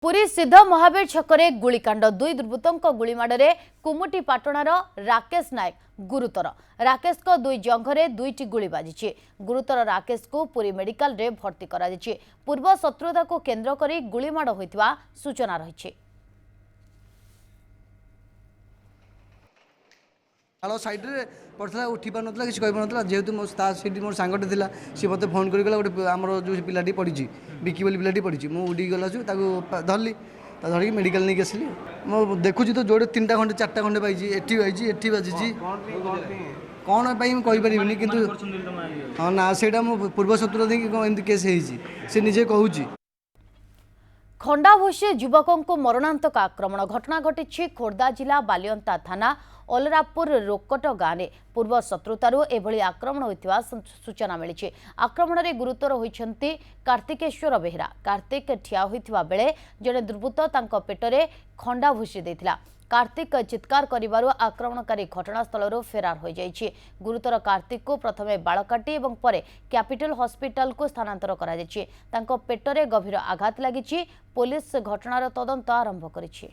पुरी सिद्ध महावीर छकरे गुलिकांड दुई दुर्बृत्तों गुलीमाड़े कुमुटी पाटणार राकेश नायक गुरुतर राकेश को दुई जंघरे दुईटी गुली बाजी गुरुतर राकेश को पुरी मेडिकल रे भर्ती करा पूर्व शत्रुता को केंद्र करी गुलीमाड़ होइतिबा सूचना रही। आलो साइड रे पड़ता उठी पार ना कि कही जेहेतु मो मोर सांगटे था सी मत फोन कर गोटे आमर जो पिलाटी पड़ी बिकी बोली पिलाटी पड़ी मुझे उड़ी गला धरली धरिकी मेडिकल नहीं आसली मो देखुची तो जोड़े 3टा खंडे 4टा खंडे पाई एटी बाजी कौन कहीपरि कि हाँ ना से पूर्व शत्रु देखिए एमती केस से निजे कहूँ। खंडाभूषी युवकों को मरणांतक आक्रमण घटना घटी खोर्धा जिला बालियंता थाना अलरापुर रोकट गाँव में पूर्व शत्रुतारू एभली आक्रमण होइतिबा सूचना मिली। आक्रमण में गुरुतर होइछन्ति कार्तिकेश्वर बेहरा। कार्तिक ठिया होइतिबा बेले जड़े दुर्बृत्त तांको पेटरे खंडा भूसी देथिला। कार्तिक चित्कार करिबारु आक्रमणकारी घटनास्थल फेरार हो जाइछि। गुरुतर कार्तिक को प्रथमे बालकाटी और परे कैपिटल हॉस्पिटल को स्थानांतर करा जाइछि। तांको पेटरे गभीर आघात लागिछि। पुलिस घटनार तदंत आरंभ करिछि।